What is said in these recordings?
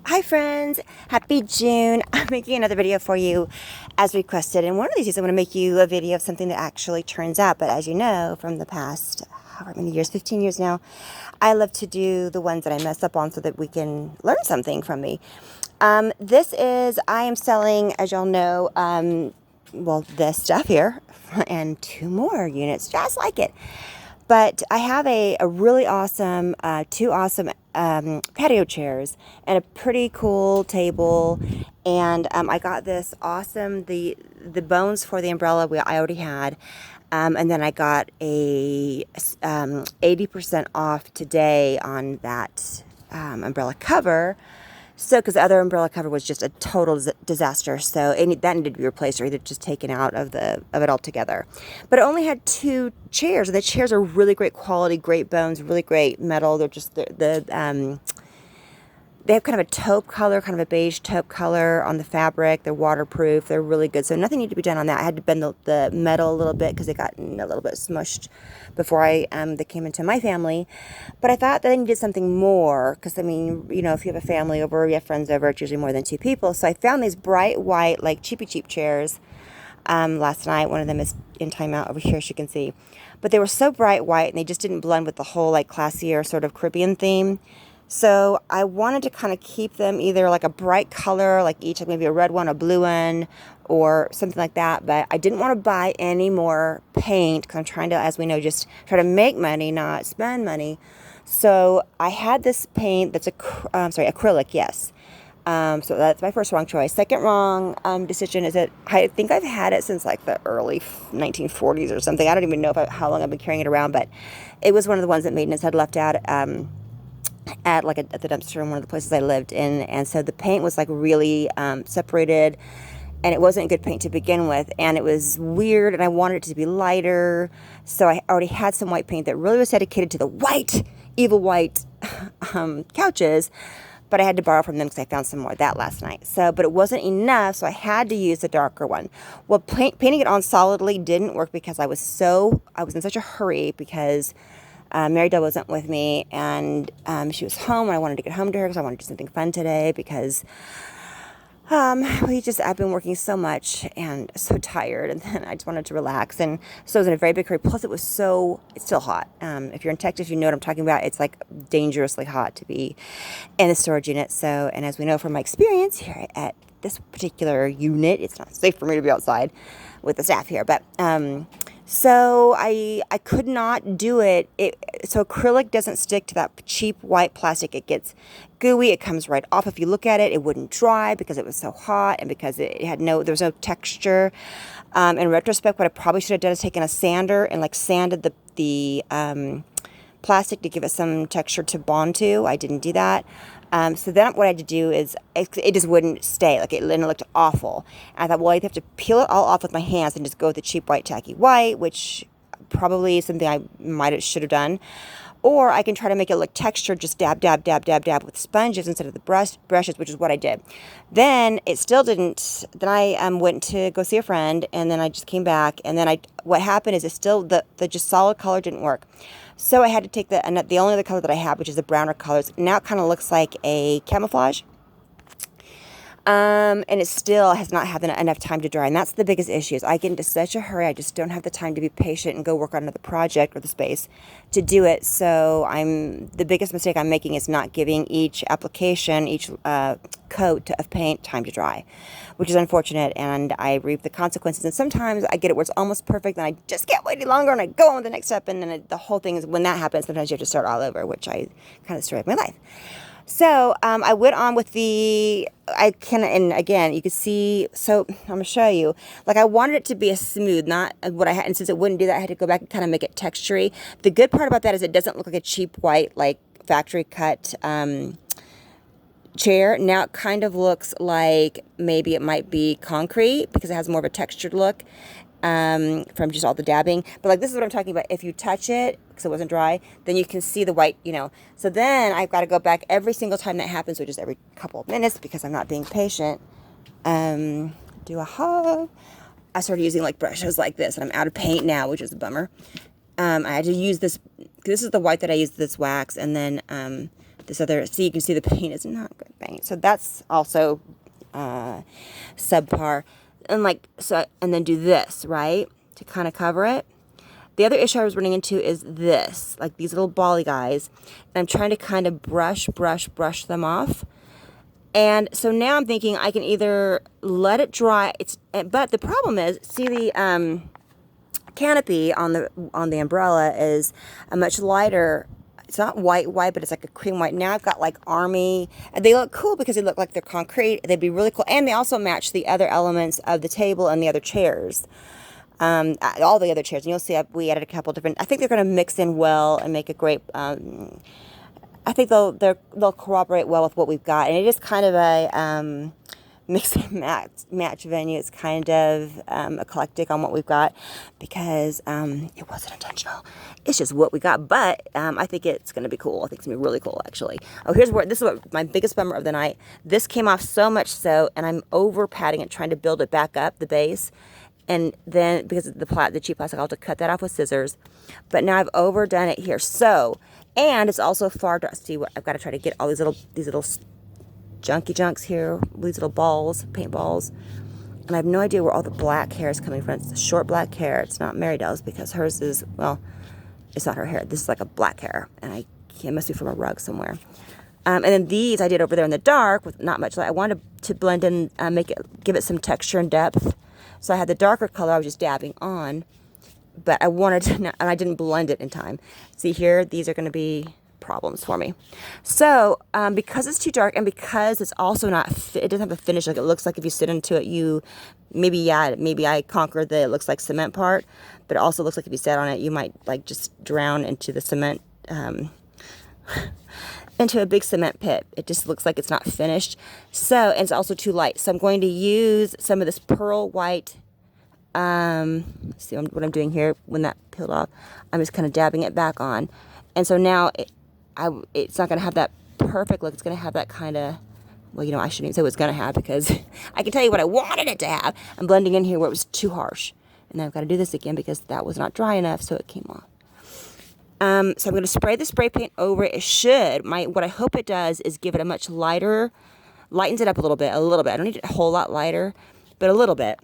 Hi friends, happy June. I'm making another video for you as requested, and one of these days I'm going to make you a video of something that actually turns out. But as you know from the past however many years, 15 years now, I love to do the ones that I mess up on so that we can learn something from me. I am selling, as y'all know, well, this stuff here and two more units just like it. But I have a really awesome, two awesome patio chairs and a pretty cool table. And I got this awesome, the bones for the umbrella I already had. And then I got a 80% off today on that umbrella cover. So, because the other umbrella cover was just a total disaster, so that needed to be replaced or either just taken out of it altogether. But it only had two chairs, and the chairs are really great quality, great bones, really great metal. They're just they have kind of a taupe color, kind of a beige taupe color on the fabric. They're waterproof. They're really good. So nothing needed to be done on that. I had to bend the metal a little bit because it got a little bit smushed before they came into my family. But I thought that I needed something more because, I mean, you know, if you have a family over, you have friends over, it's usually more than two people. So I found these bright white, like cheap chairs last night. One of them is in timeout over here, as you can see. But they were so bright white and they just didn't blend with the whole like classier sort of Caribbean theme. So I wanted to kind of keep them either like a bright color, like each, like maybe a red one, a blue one, or something like that. But I didn't want to buy any more paint because I'm trying to, as we know, just try to make money, not spend money. So I had this paint that's acrylic, yes. So that's my first wrong choice. Second wrong decision is that I think I've had it since like the early 1940s or something. I don't even know how long I've been carrying it around, but it was one of the ones that maintenance had left out at the dumpster in one of the places I lived in, and so the paint was like really separated, and it wasn't good paint to begin with, and it was weird, and I wanted it to be lighter, so I already had some white paint that really was dedicated to the white, evil white couches, but I had to borrow from them because I found some more of that last night. So, but it wasn't enough, so I had to use the darker one. Well, painting it on solidly didn't work because I was in such a hurry because Mary Dell wasn't with me, and she was home, and I wanted to get home to her because I wanted to do something fun today because I've been working so much and so tired, and then I just wanted to relax, and so I was in a very big hurry. Plus, it's still hot. If you're in Texas, you know what I'm talking about. It's like dangerously hot to be in a storage unit. So, and as we know from my experience here at this particular unit, it's not safe for me to be outside with the staff here, but so I could not do it. So acrylic doesn't stick to that cheap white plastic. It gets gooey. It comes right off. If you look at it, it wouldn't dry because it was so hot and because there was no texture. In retrospect, what I probably should have done is taken a sander and like sanded the plastic to give it some texture to bond to. I didn't do that. So then what I had to do is it just wouldn't stay. Like it looked awful. And I thought, well, I'd have to peel it all off with my hands and just go with the cheap white tacky white, which probably is something I should have done. Or I can try to make it look textured, just dab with sponges instead of the brushes, which is what I did. Then it still didn't. Then I went to go see a friend, and then I just came back, and then what happened is the just solid color didn't work. So I had to take the only other color that I have, which is the browner colors. Now it kind of looks like a camouflage. And it still has not had enough time to dry. And that's the biggest issue is I get into such a hurry. I just don't have the time to be patient and go work on another project or the space to do it. So the biggest mistake I'm making is not giving each application, each coat of paint time to dry, which is unfortunate. And I reap the consequences. And sometimes I get it where it's almost perfect and I just can't wait any longer and I go on with the next step. And then the whole thing is when that happens, sometimes you have to start all over, which I kind of destroyed my life. So I went on with and again, you can see, so I'm going to show you, like I wanted it to be a smooth, not what I had, and since it wouldn't do that, I had to go back and kind of make it textury. The good part about that is it doesn't look like a cheap white, like factory cut chair. Now it kind of looks like maybe it might be concrete because it has more of a textured look. From just all the dabbing. But like this is what I'm talking about. If you touch it, because it wasn't dry, then you can see the white, So then I've got to go back every single time that happens, which is every couple of minutes because I'm not being patient. Do a hug. I started using like brushes like this and I'm out of paint now, which is a bummer. I had to use this is the white that I used, this wax, and then this other, see, you can see the paint is not good paint. So that's also subpar. And like, so, and then do this, right, to kind of cover it. The other issue I was running into is this, like these little bally guys. And I'm trying to kind of brush them off. And so now I'm thinking I can either let it dry. But the problem is, see the canopy on the umbrella is a much lighter. It's not white, but it's like a cream white. Now I've got like army, and they look cool because they look like they're concrete. They'd be really cool, and they also match the other elements of the table and the other chairs. All the other chairs, and you'll see we added a couple different. I think they're going to mix in well and make a great. I think they'll corroborate well with what we've got, and it is kind of a mix and match venue. It's kind of eclectic on what we've got because it wasn't intentional. It's just what we got, but I think it's going to be cool. I think it's going to be really cool, actually. Oh, this is what my biggest bummer of the night. This came off so much so, and I'm over patting it, trying to build it back up, the base. And then, because of the cheap plastic, I'll have to cut that off with scissors. But now I've overdone it here. So, and it's also far dark. See, what I've got to try to get all these little junky junks here, these little balls, paint balls. And I have no idea where all the black hair is coming from. It's the short black hair. It's not Mary Dell's because hers is, well, it's not her hair. This is like a black hair. And it must be from a rug somewhere. And then these I did over there in the dark with not much light. I wanted to blend in, give it some texture and depth. So I had the darker color I was just dabbing on, but I wanted to, and I didn't blend it in time. See here, these are going to be problems for me. So because it's too dark and because it's also not, it doesn't have a finish. Like it looks like if you sit into it, maybe I conquered the, it looks like cement part, but it also looks like if you sat on it, you might like just drown into the cement, into a big cement pit. It just looks like it's not finished. So, and it's also too light. So I'm going to use some of this pearl white. See what I'm doing here when that peeled off. I'm just kind of dabbing it back on. And so now it's not going to have that perfect look. It's going to have that kind of, well, I shouldn't even say what it's going to have because I can tell you what I wanted it to have. I'm blending in here where it was too harsh. And then I've got to do this again because that was not dry enough, so it came off. So I'm going to spray the spray paint over it. It should, what I hope it does is give it a much lighter, lightens it up a little bit. I don't need it a whole lot lighter, but a little bit.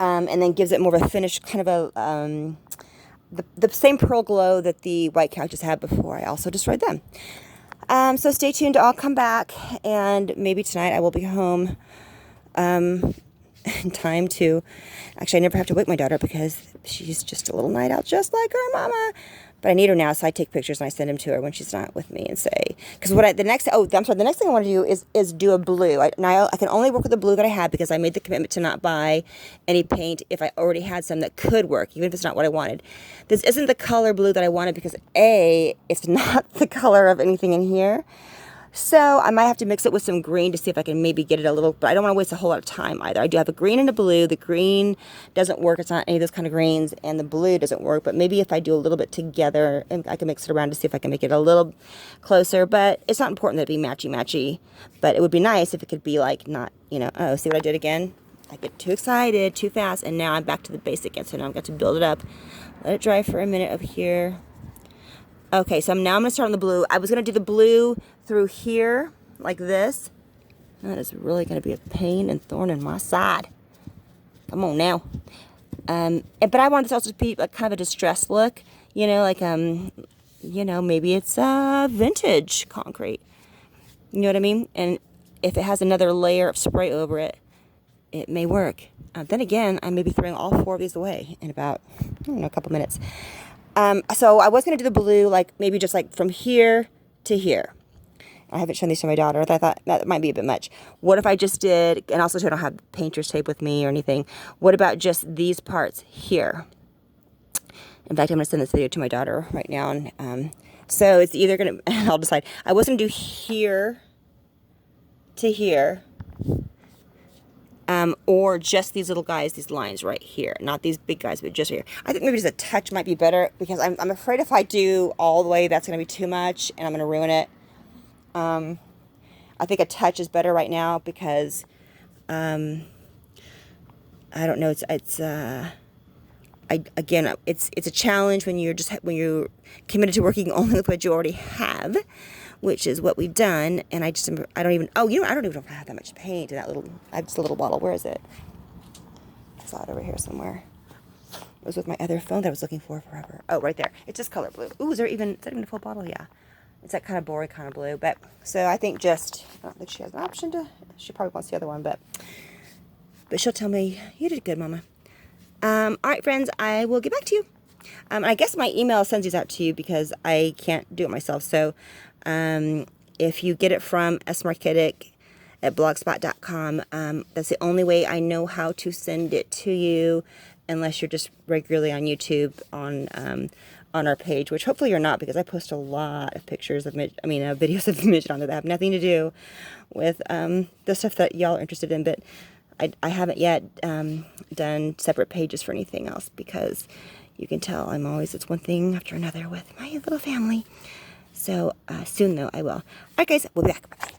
And then gives it more of a finished kind of the same pearl glow that the white couches had before I also destroyed them. So stay tuned. I'll come back and maybe tonight I will be home in time to, actually I never have to wake my daughter because she's just a little night out just like her mama. But I need her now, so I take pictures and I send them to her when she's not with me and say, because the next thing I want to do is do a blue. Now I can only work with the blue that I have because I made the commitment to not buy any paint if I already had some that could work, even if it's not what I wanted. This isn't the color blue that I wanted because it's not the color of anything in here. So I might have to mix it with some green to see if I can maybe get it a little, but I don't want to waste a whole lot of time either. I do have a green and a blue. The green doesn't work. It's not any of those kind of greens, and the blue doesn't work, but maybe if I do a little bit together, and I can mix it around to see if I can make it a little closer, but it's not important that it be matchy-matchy, but it would be nice if it could be like not, oh, see what I did again? I get too excited, too fast, and now I'm back to the basic again, so now I've got to build it up. Let it dry for a minute over here. Okay, so now I'm going to start on the blue. I was going to do the blue through here, like this. That is really going to be a pain and thorn in my side. Come on now. But I wanted this also to be like kind of a distressed look. Maybe it's vintage concrete. You know what I mean? And if it has another layer of spray over it, it may work. Then again, I may be throwing all 4 of these away in about, a couple minutes. So I was going to do the blue, like maybe just like from here to here. I haven't shown these to my daughter. I thought that might be a bit much. What if I just did, and also I don't have painter's tape with me or anything. What about just these parts here? In fact, I'm going to send this video to my daughter right now. And so it's either going to, I'll decide. I was going to do here to here. Or just these little guys, these lines right here. Not these big guys, but just here. I think maybe just a touch might be better because I'm afraid if I do all the way, that's going to be too much and I'm going to ruin it. I think a touch is better right now because, I don't know, it's a challenge when you're committed to working only with what you already have, which is what we've done. And I don't even know if I have that much paint in that little, I have just a little bottle. Where is it? I saw it over here somewhere. It was with my other phone that I was looking for forever. Oh, right there. It's just color blue. Ooh, is that even a full bottle? Yeah. It's that kind of boring kind of blue. But, so I think I don't think she has an option to, she probably wants the other one, but she'll tell me, you did good, Mama. All right, friends, I will get back to you. I guess my email sends these out to you because I can't do it myself. So, if you get it from Marketic@blogspot.com, that's the only way I know how to send it to you, unless you're just regularly on YouTube on our page, which hopefully you're not, because I post a lot of pictures of videos of midget on there that have nothing to do with the stuff that y'all are interested in. But I haven't yet done separate pages for anything else, because you can tell it's one thing after another with my little family. So soon though I will. Alright guys, we'll be back. Bye.